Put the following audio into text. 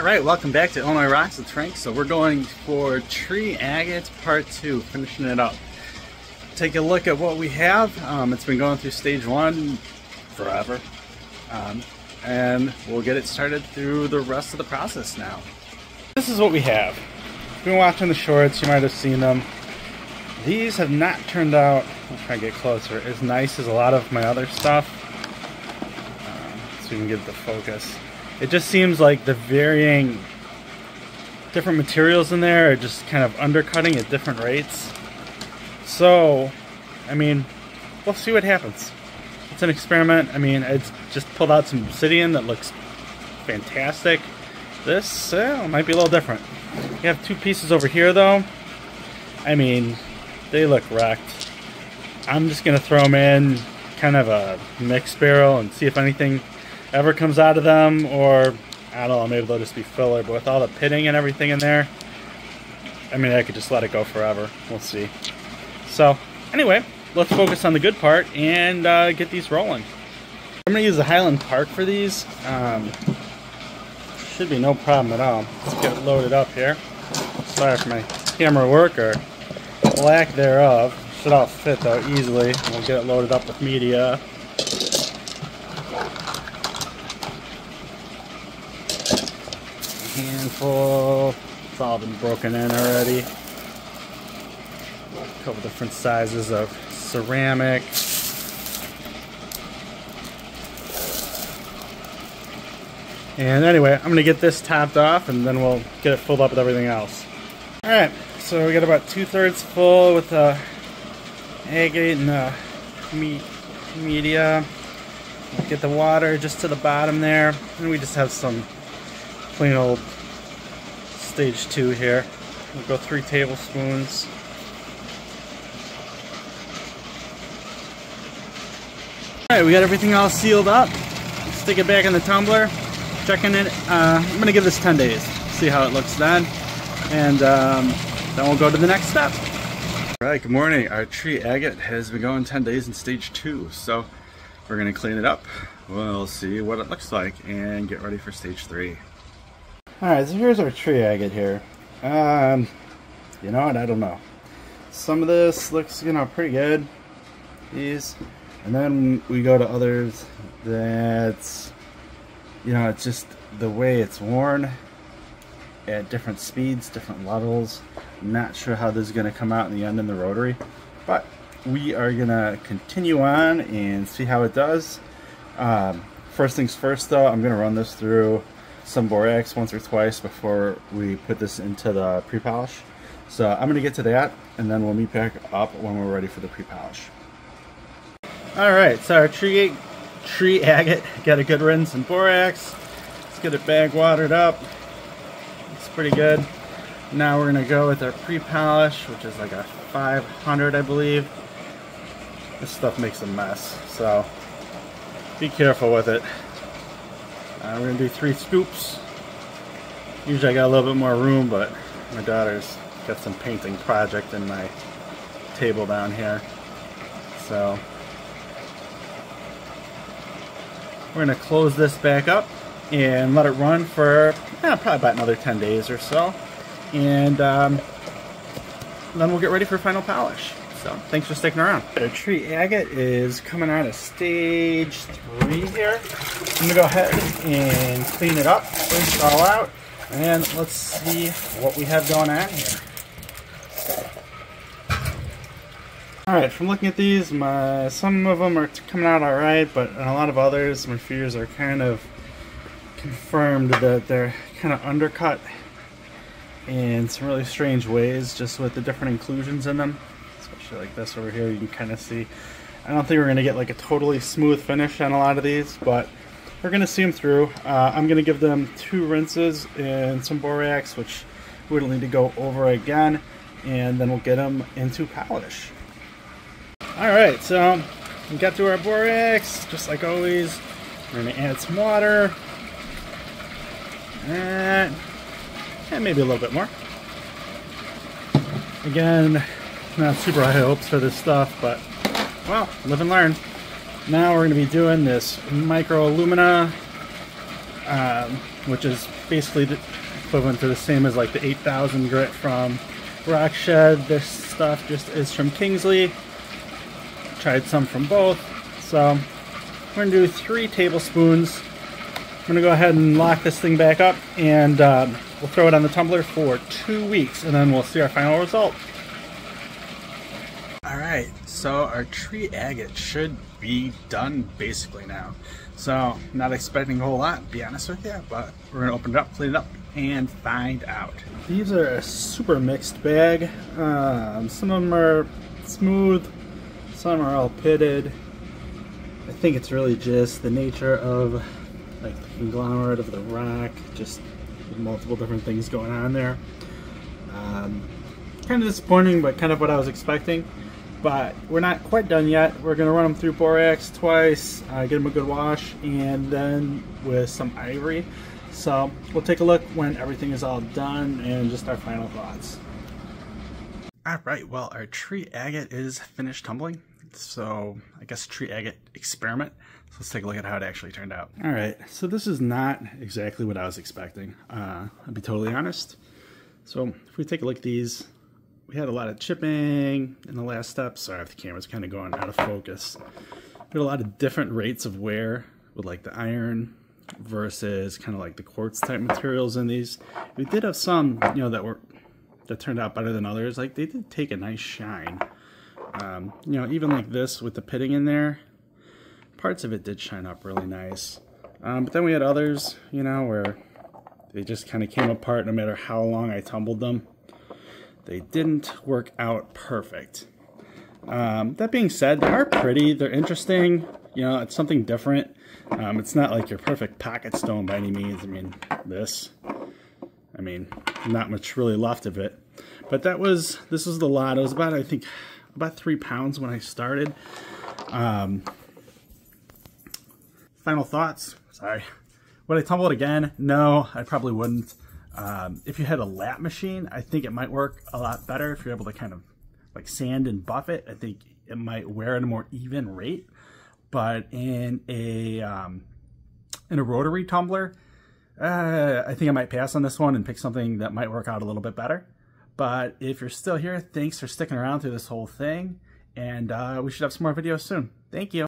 Alright, welcome back to Illinois Rocks with Frank. So we're going for Tree Agate Part 2, finishing it up. Take a look at what we have. It's been going through stage 1 forever. And we'll get it started through the rest of the process now. This is what we have. If you've been watching the shorts, you might have seen them. These have not turned out, I'll try to get closer, as nice as a lot of my other stuff. So we can get the focus. It just seems like the varying different materials in there are just kind of undercutting at different rates. So, I mean, we'll see what happens. It's an experiment. I mean, it's just pulled out some obsidian that looks fantastic. This might be a little different. We have two pieces over here though. I mean, they look wrecked. I'm just going to throw them in kind of a mixed barrel and see if anything ever comes out of them, or I don't know, maybe they'll just be filler. But with all the pitting and everything in there, I mean, I could just let it go forever. We'll see. So anyway, let's focus on the good part and get these rolling. I'm gonna use the Highland Park for these. Should be no problem at all. Let's get it loaded up here. Sorry for my camera work or lack thereof. Should all fit though easily. We'll get it loaded up with media. Handful. It's all been broken in already. A couple different sizes of ceramic. And anyway, I'm going to get this topped off and then we'll get it filled up with everything else. Alright, so we got about 2/3 full with the agate and the media. We'll get the water just to the bottom there. And we just have some plain old stage 2 here. We'll go 3 tablespoons. Alright, we got everything all sealed up. Stick it back in the tumbler. Checking it. I'm going to give this 10 days. See how it looks then. And then we'll go to the next step. Alright, good morning. Our tree agate has been going 10 days in stage 2. So we're going to clean it up. We'll see what it looks like and get ready for stage 3. Alright, so here's our tree agate here. You know what? I don't know. Some of this looks, you know, pretty good. These. And then we go to others that's, you know, it's just the way it's worn at different speeds, different levels. I'm not sure how this is going to come out in the end in the rotary, but we are going to continue on and see how it does. First things first though, I'm going to run this through some borax once or twice before we put this into the pre-polish. So I'm going to get to that and then we'll meet back up when we're ready for the pre-polish. Alright, so our tree agate got a good rinse in borax. Let's get it bag watered up. It's pretty good. Now we're going to go with our pre-polish, which is like a 500, I believe. This stuff makes a mess, so be careful with it. We're going to do 3 scoops. Usually I got a little bit more room, but my daughter's got some painting project in my table down here. So we're going to close this back up and let it run for probably about another 10 days or so. And then we'll get ready for final polish. So thanks for sticking around. Our tree agate is coming out of stage 3 here. I'm going to go ahead and clean it up, rinse it all out, and let's see what we have going on here. Alright, from looking at these, some of them are coming out alright, but in a lot of others, my fears are kind of confirmed that they're kind of undercut in some really strange ways, just with the different inclusions in them. Especially like this over here, you can kind of see. I don't think we're going to get like a totally smooth finish on a lot of these, but we're going to see them through. I'm going to give them 2 rinses in some borax, which we don't need to go over again, and then we'll get them into polish. Alright, so we got through our borax, just like always. We're going to add some water. And maybe a little bit more. Again, not super high hopes for this stuff, but, well, live and learn. Now we're going to be doing this micro alumina which is basically the equivalent to the same as like the 8000 grit from Rock Shed. This stuff just is from Kingsley. Tried some from both. So we're gonna do 3 tablespoons. I'm gonna go ahead and lock this thing back up, and we'll throw it on the tumbler for 2 weeks, and then we'll see our final result. Alright, so our tree agate should be done basically now. So, not expecting a whole lot, to be honest with you, but we're going to open it up, clean it up, and find out. These are a super mixed bag. Some of them are smooth, some are all pitted. I think it's really just the nature of like the conglomerate of the rock, just multiple different things going on there. Kind of disappointing, but kind of what I was expecting. But we're not quite done yet. We're going to run them through borax twice, get them a good wash, and then with some ivory. So we'll take a look when everything is all done and just our final thoughts. Alright, well, our tree agate is finished tumbling. So I guess tree agate experiment. So let's take a look at how it actually turned out. Alright, so this is not exactly what I was expecting. I'll be totally honest. So if we take a look at these, we had a lot of chipping in the last step. Sorry if the camera's kind of going out of focus. We had a lot of different rates of wear with like the iron versus kind of like the quartz type materials in these. We did have some, you know, that turned out better than others. Like they did take a nice shine. You know, even like this with the pitting in there, parts of it did shine up really nice. But then we had others, you know, where they just kind of came apart no matter how long I tumbled them. They didn't work out perfect. That being said, they are pretty, they're interesting, you know, it's something different. It's not like your perfect pocket stone by any means. I mean, this, not much really left of it. But this was the lot. It was about, I think, about 3 pounds when I started. Final thoughts, sorry. Would I tumble it again? No, I probably wouldn't. If you had a lap machine, I think it might work a lot better. If you're able to kind of like sand and buff it, I think it might wear at a more even rate. But in a rotary tumbler, I think I might pass on this one and pick something that might work out a little bit better. But if you're still here, thanks for sticking around through this whole thing, and we should have some more videos soon. Thank you.